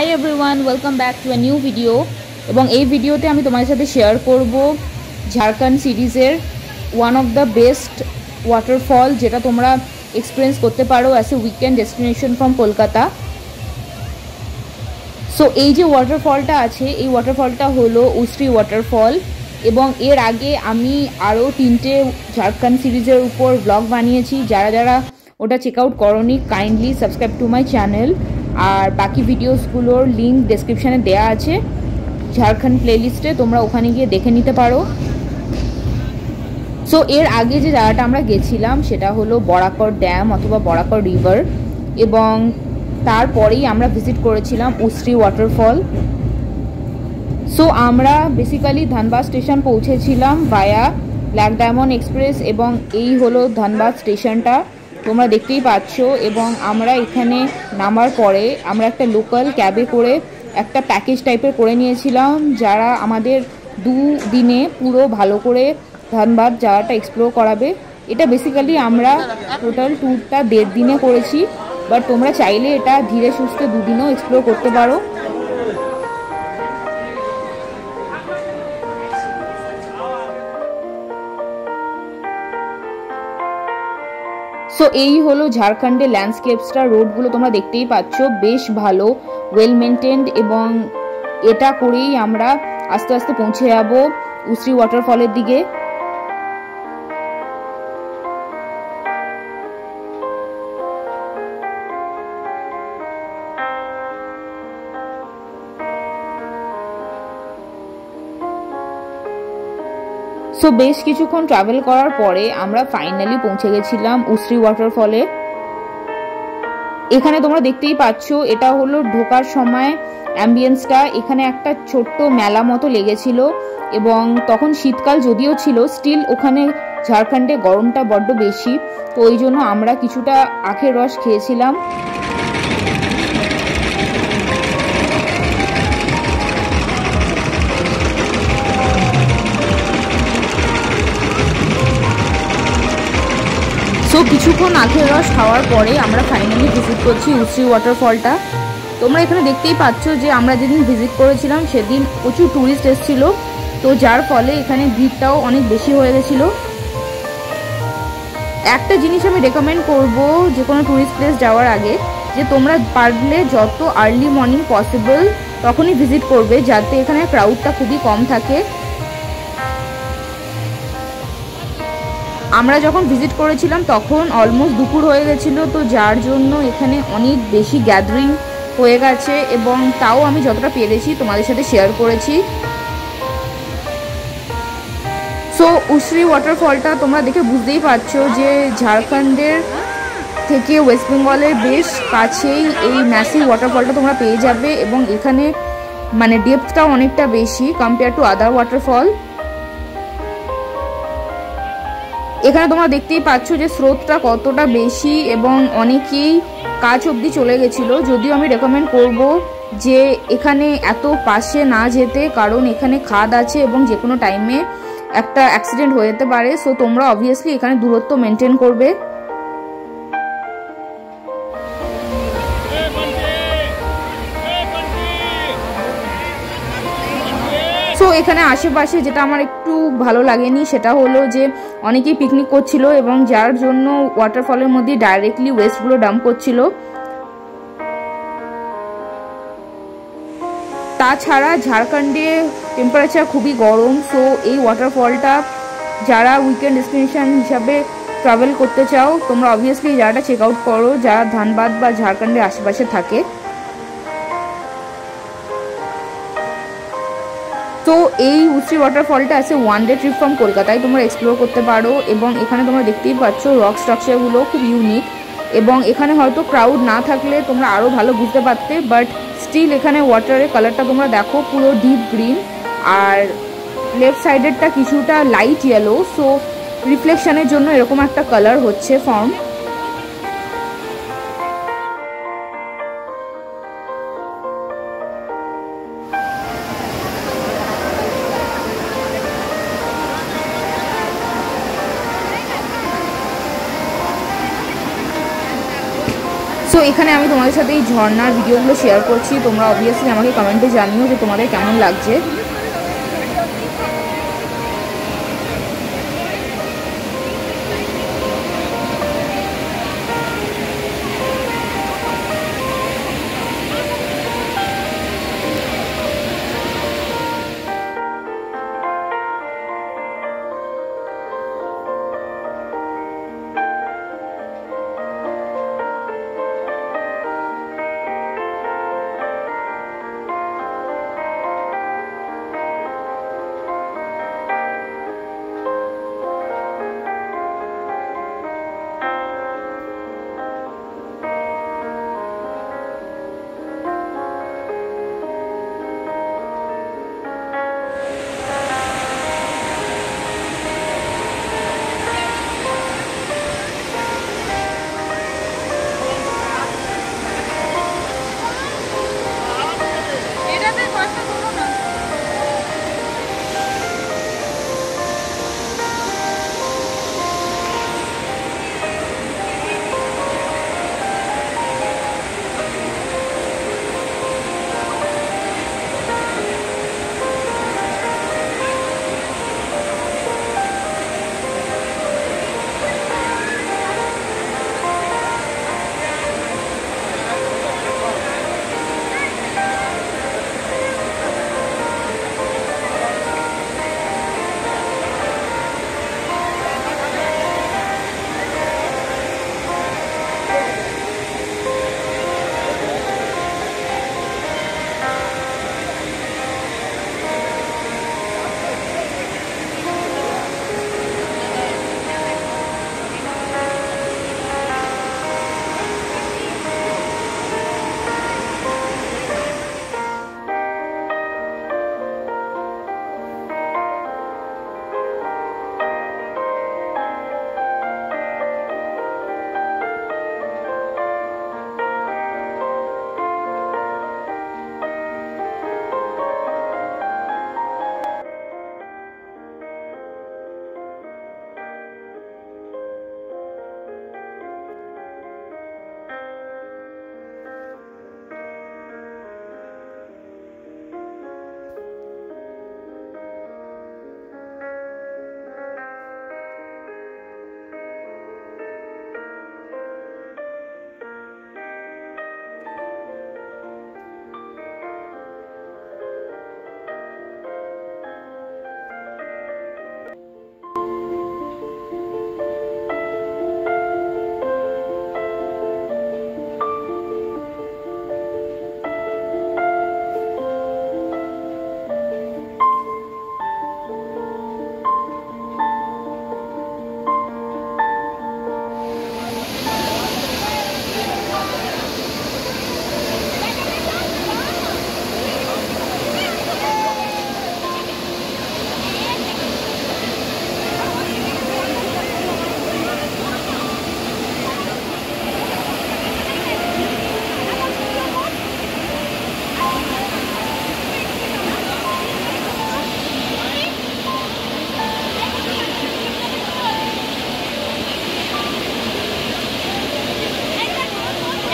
Hi everyone, welcome back to a new video. এবং এই ভিডিওতে আমি তোমাদের সাথে শেয়ার করব ঝাড়খণ্ড সিরিজের one of the best waterfall, যেটা তোমরা এক্সপিরিয়েন্স করতে পারো as a weekend destination from Kolkata. So এই যে ওয়াটারফলটা আছে, এই ওয়াটারফলটা হলো উশ্রী ওয়াটারফল। এবং এর আগে আমি আরও 3টে ঝাড়খণ্ড সিরিজের উপর ব্লগ বানিয়েছি। যারা যারা ওটা চেক আউট করোনি, kindly subscribe to my channel. আর বাকি ভিডিওসগুলোর লিঙ্ক ডেসক্রিপশানে দেওয়া আছে ঝাড়খণ্ড প্লেলিস্টে, তোমরা ওখানে গিয়ে দেখে নিতে পারো। সো এর আগে যে জায়গাটা আমরা গেছিলাম সেটা হলো বরাকর ড্যাম অথবা বরাকর রিভার, এবং তারপরেই আমরা ভিজিট করেছিলাম উশ্রী ওয়াটারফল। সো আমরা বেসিক্যালি ধানবাদ স্টেশন পৌঁছেছিলাম ভায়া ব্ল্যাক ডায়মন্ড এক্সপ্রেস, এবং এই হলো ধানবাদ স্টেশনটা, তোমরা দেখতেই পাচ্ছ। এবং আমরা এখানে নামার পরে আমরা একটা লোকাল ক্যাবে করে একটা প্যাকেজ টাইপের করে নিয়েছিলাম, যারা আমাদের 2 দিনে পুরো ভালো করে ধানবাদ জায়গাটা এক্সপ্লোর করাবে। এটা বেসিক্যালি আমরা টোটাল ট্যুরটা 1.5 দিনে করেছি, বাট তোমরা চাইলে এটা ধীরে সুস্থে 2 দিনেও এক্সপ্লোর করতে পারো। সো এই হলো ঝাড়খণ্ডের ল্যান্ডস্কেপসটা, রোডগুলো তোমরা দেখতেই পাচ্ছ, বেশ ভালো, ওয়েল মেনটেন্ড। এবং এটা করেই আমরা আস্তে আস্তে পৌঁছে যাব উশ্রী ওয়াটারফলের দিকে। সো বেশ কিছুক্ষণ ট্রাভেল করার পরে আমরা ফাইনালি পৌঁছে গেছিলাম উশ্রী ওয়াটারফলে। এখানে তোমরা দেখতেই পাচ্ছ, এটা হলো ঢোকার সময় অ্যাম্বিয়েন্সটা। এখানে একটা ছোট্ট মেলা মতো লেগেছিল, এবং তখন শীতকাল যদিও ছিল, স্টিল ওখানে ঝাড়খণ্ডে গরমটা বড্ড বেশি, তো ওই জন্য আমরা কিছুটা আখের রস খেয়েছিলাম। সো কিছুক্ষণ আখের রস খাওয়ার পরে আমরা ফাইনালি ভিজিট করছি উশ্রী ওয়াটারফলটা। তোমরা এখানে দেখতেই পাচ্ছ যে আমরা যেদিন ভিজিট করেছিলাম সেদিন প্রচুর ট্যুরিস্ট এসেছিল, তো যার ফলে এখানে ভিড়টাও অনেক বেশি হয়ে গেছিলো। একটা জিনিস আমি রেকমেন্ড করব যে কোনো ট্যুরিস্ট প্লেস যাওয়ার আগে, যে তোমরা পারলে যত আর্লি মর্নিং পসিবল তখনই ভিজিট করবে, যাতে এখানে ক্রাউডটা খুবই কম থাকে। আমরা যখন ভিজিট করেছিলাম তখন অলমোস্ট দুপুর হয়ে গেছিলো, তো যার জন্য এখানে অনেক বেশি গ্যাদারিং হয়ে গেছে, এবং তাও আমি যতটা পেরেছি তোমাদের সাথে শেয়ার করেছি। সো উশ্রী ওয়াটারফলটা তোমরা দেখে বুঝতেই পারছো যে ঝাড়খণ্ডের থেকে ওয়েস্ট বেঙ্গলের বেশ কাছেই এই ম্যাসিভ ওয়াটারফলটা তোমরা পেয়ে যাবে, এবং এখানে মানে ডেপথটাও অনেকটা বেশি কম্পেয়ার টু আদার ওয়াটারফল। এখানে তোমরা দেখতেই পাচ্ছ যে স্রোতটা কতটা বেশি, এবং অনেকেই কাছ অবধি চলে গেছিলো। যদিও আমি রেকমেন্ড করব যে এখানে এত পাশে না যেতে, কারণ এখানে খাদ আছে এবং যে কোনো টাইমে একটা অ্যাক্সিডেন্ট হয়ে যেতে পারে। সো তোমরা অবভিয়াসলি এখানে দূরত্ব মেনটেন করবে। সো এখানে আশেপাশে যেটা আমার একটু ভালো লাগেনি সেটা হলো যে অনেকেই পিকনিক করছিল, এবং যার জন্য ওয়াটারফলের মধ্যে ডাইরেক্টলি ওয়েস্টগুলো ডাম্প করছিল। তাছাড়া ঝাড়খণ্ডে টেম্পারেচার খুবই গরম, সো এই ওয়াটারফলটা যারা উইকেন্ড ডেস্টিনেশন হিসাবে ট্রাভেল করতে চাও, তোমরা অবভিয়াসলি এই জায়গাটা চেক আউট করো যারা ধানবাদ বা ঝাড়খণ্ডের আশেপাশে থাকে। তো এই উশ্রী ওয়াটারফলটা আছে 1 ডে ট্রিপ ফ্রম কলকাতায়, তোমরা এক্সপ্লোর করতে পারো। এবং এখানে তোমরা দেখতেই পাচ্ছ রক স্ট্রাকচারগুলো খুব ইউনিক, এবং এখানে হয়তো ক্রাউড না থাকলে তোমরা আরও ভালো বুঝতে পারতে, বাট স্টিল এখানে ওয়াটারের কালারটা তোমরা দেখো পুরো ডিপ গ্রিন, আর লেফট সাইডেরটা কিছুটা লাইট ইয়েলো, সো রিফ্লেকশনের জন্য এরকম একটা কালার হচ্ছে ফর্ম। সো এখানে আমি তোমাদের সাথে এই ঝর্ণার ভিডিওগুলো শেয়ার করছি, তোমরা অবভিয়াসলি আমাকে কমেন্টে জানিও যে তোমাদের কেমন লাগছে।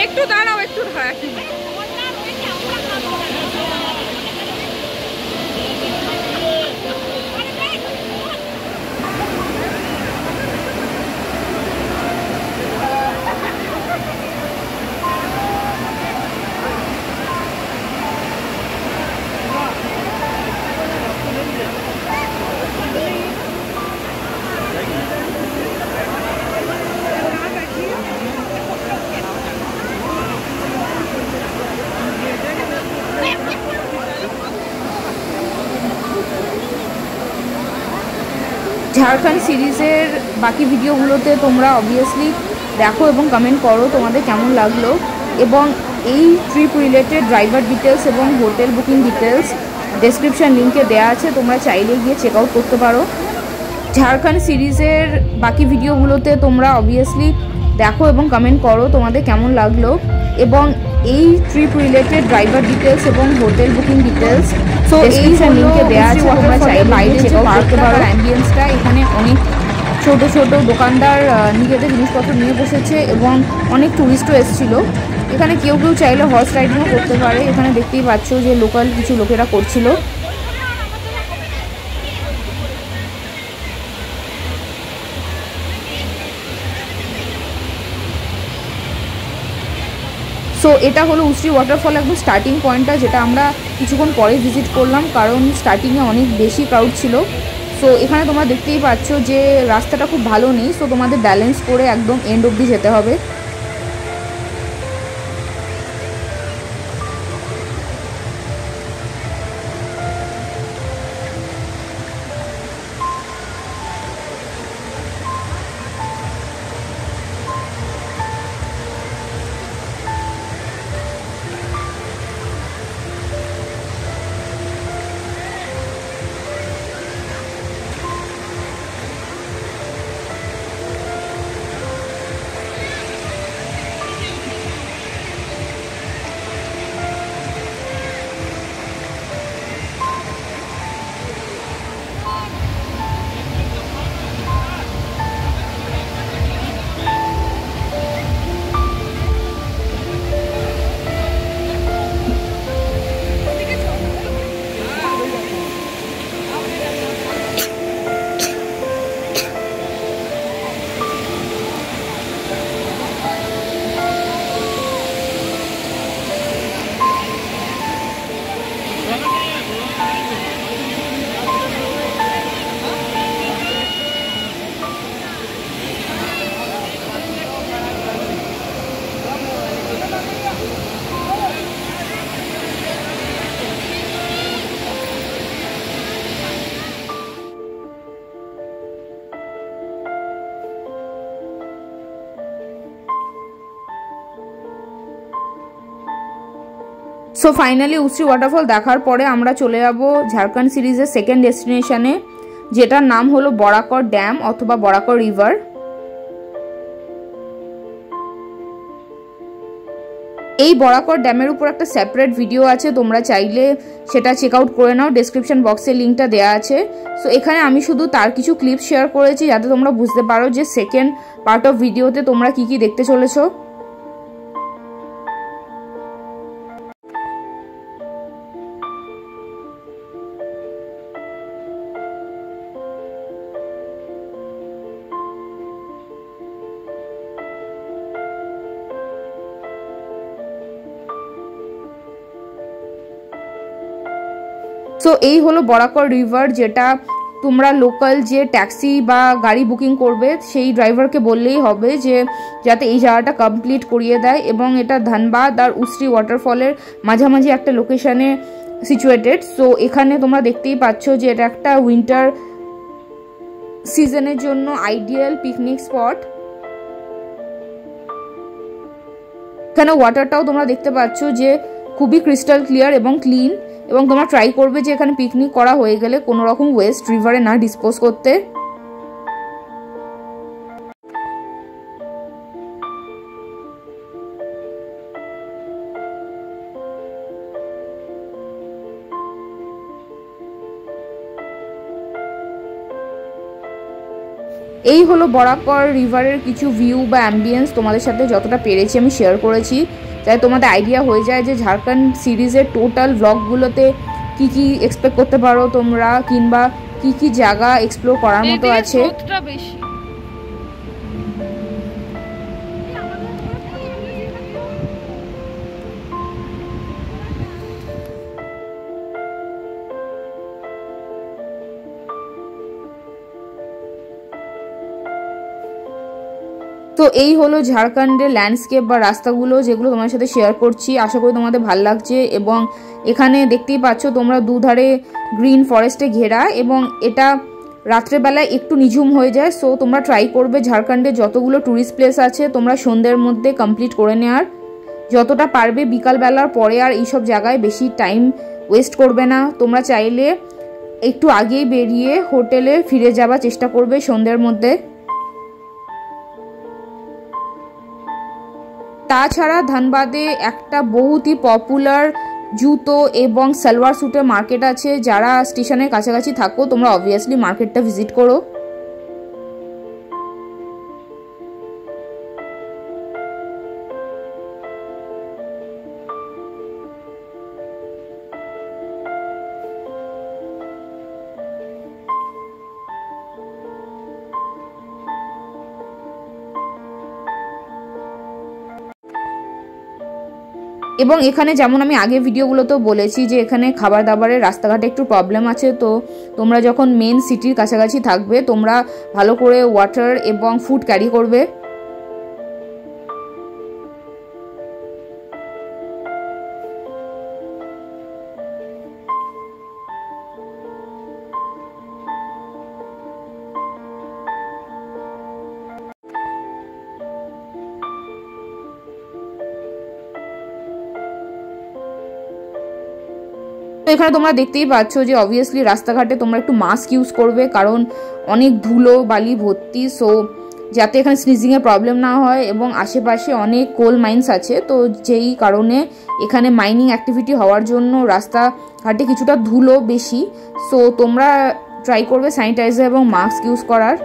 একটু দাঁড়াও, একটু দাঁড়াও। ঝাড়খণ্ড সিরিজের বাকি ভিডিওগুলোতে তোমরা অবভিয়াসলি দেখো এবং কমেন্ট করো তোমাদের কেমন লাগলো, এবং এই ট্রিপ রিলেটেড ড্রাইভার ডিটেলস এবং হোটেল বুকিং ডিটেলস ডেসক্রিপশন লিঙ্কে দেওয়া আছে, তোমরা চাইলে গিয়ে চেক আউট করতে পারো। ঝাড়খণ্ড সিরিজের বাকি ভিডিওগুলোতে তোমরা অবভিয়াসলি দেখো এবং কমেন্ট করো তোমাদের কেমন লাগলো, এবং এই ট্রিপ রিলেটেড ড্রাইভার ডিটেলস এবং হোটেল বুকিং ডিটেলস সো এই লিঙ্কে দেওয়া আছে, তোমরা চাইলে বাইরে চেক আউট করতে পারো। অ্যাম্বিয়েন্সটা এখানে অনেক ছোট ছোট দোকানদার নিজেদের জিনিসপত্র নিয়ে বসেছে এবং অনেক টুরিস্টও এসেছিলো। এখানে কেউ কেউ চাইলে হর্স রাইডিংও করতে পারে। এখানে দেখতেই পাচ্ছ যে লোকাল কিছু লোকেরা করছিল। সো এটা হলো উস্ত্রি ওয়াটারফল একদম স্টার্টিং পয়েন্টটা, যেটা আমরা কিছুক্ষণ পরে ভিজিট করলাম, কারণ স্টার্টিংয়ে অনেক বেশি ক্রাউড ছিল। সো এখানে তোমরা দেখতেই পাচ্ছ যে রাস্তাটা খুব ভালো নেই, সো তোমাদের ব্যালেন্স করে একদম এন্ড অবধি যেতে হবে। সো ফাইনালি উস্ত্রি ওয়াটারফল দেখার পরে আমরা চলে যাব ঝাড়খণ্ড সিরিজের সেকেন্ড ডেস্টিনেশনে, যেটার নাম হলো বরাকর ড্যাম অথবা বরাকর রিভার। এই বরাকর ড্যামের উপর একটা সেপারেট ভিডিও আছে, তোমরা চাইলে সেটা চেক আউট করে নাও, ডেসক্রিপশন বক্সে লিঙ্কটা দেওয়া আছে। সো এখানে আমি শুধু তার কিছু ক্লিপ শেয়ার করেছি যাতে তোমরা বুঝতে পারো যে সেকেন্ড পার্ট অফ ভিডিওতে তোমরা কি কি দেখতে চলেছো। সো এই হলো বরাকর রিভার, যেটা তোমরা লোকাল যে ট্যাক্সি বা গাড়ি বুকিং করবে সেই ড্রাইভারকে বললেই হবে যে যাতে এই জায়গাটা কমপ্লিট করিয়ে দেয়। এবং এটা ধানবাদ আর উস্ত্রি ওয়াটারফলের মাঝামাঝি একটা লোকেশনে সিচুয়েটেড। সো এখানে তোমরা দেখতেই পাচ্ছ যে এটা একটা উইন্টার সিজনের জন্য আইডিয়াল পিকনিক স্পট। এখানে ওয়াটারটাও তোমরা দেখতে পাচ্ছ যে খুবই ক্রিস্টাল ক্লিয়ার এবং ক্লিন, এবং তোমরা ট্রাই করবে যে এখানে পিকনিক করা হয়ে গেলে কোনো রকম ওয়েস্ট রিভারে না ডিসপোজ করতে। এই হলো বরাকর রিভারের কিছু ভিউ বা অ্যাম্বিয়েন্স, তোমাদের সাথে যতটা পেরেছি আমি শেয়ার করেছি, যাতে তোমাদের আইডিয়া হয়ে যায় যে ঝাড়খণ্ড সিরিজের টোটাল ব্লগগুলোতে কি কি এক্সপেক্ট করতে পারো তোমরা, কিংবা কি কি জায়গা এক্সপ্লোর করার মতো আছে। তো এই হলো ঝাড়খণ্ডের ল্যান্ডস্কেপ বা রাস্তাগুলো, যেগুলো তোমার সাথে শেয়ার করছি। আশা করি তোমাদের ভালো লাগছে। এবং এখানে দেখতেই পাচ্ছ তোমরা দুধারে গ্রিন ফরেস্টে ঘেরা, এবং এটা রাত্রেবেলায় একটু নিঝুম হয়ে যায়। সো তোমরা ট্রাই করবে ঝাড়খণ্ডে যতগুলো ট্যুরিস্ট প্লেস আছে তোমরা সন্ধ্যের মধ্যে কমপ্লিট করে নেওয়ার, যতটা পারবে বিকালবেলার পরে আর এইসব জায়গায় বেশি টাইম ওয়েস্ট করবে না। তোমরা চাইলে একটু আগেই বেরিয়ে হোটেলে ফিরে যাওয়ার চেষ্টা করবে সন্ধ্যের মধ্যে। তাছাড়া ধানবাদে একটা বহুতই পপুলার জুতো এবং সালোয়ার স্যুটের মার্কেট আছে। যারা স্টেশনের কাছাকাছি থাকো তোমরা অবভিয়াসলি মার্কেটটা ভিজিট করো। এবং এখানে যেমন আমি আগে ভিডিওগুলোতেও বলেছি যে এখানে খাবার দাবারের রাস্তাঘাটে একটু প্রবলেম আছে, তো তোমরা যখন মেন সিটির কাছাকাছি থাকবে তোমরা ভালো করে ওয়াটার এবং ফুড ক্যারি করবে। তো এখানে তোমরা দেখতেই পাচ্ছ যে অবভিয়াসলি রাস্তাঘাটে তোমরা একটু মাস্ক ইউজ করবে, কারণ অনেক ধুলো বালি ভর্তি, সো যাতে এখানে স্নিজিংয়ের প্রবলেম না হয়। এবং আশেপাশে অনেক কোল মাইন্স আছে, তো যেই কারণে এখানে মাইনিং অ্যাক্টিভিটি হওয়ার জন্য রাস্তাঘাটে কিছুটা ধুলো বেশি। সো তোমরা ট্রাই করবে স্যানিটাইজার এবং মাস্ক ইউজ করার।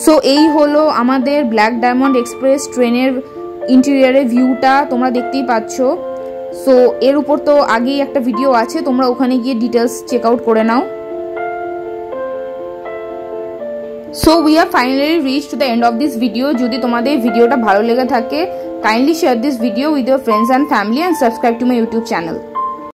সো এই হলো আমাদের ব্ল্যাক ডায়মন্ড এক্সপ্রেস ট্রেনের ইন্টেরিয়রের ভিউটা, তোমরা দেখতেই পাচ্ছ। সো এর উপর তো আগেই একটা ভিডিও আছে, তোমরা ওখানে গিয়ে ডিটেলস চেক আউট করে নাও। So we are finally reach to the end of this video. যদি তোমাদের ভিডিওটা ভালো লেগে থাকে, kindly share this video with your friends and family and subscribe to my YouTube channel.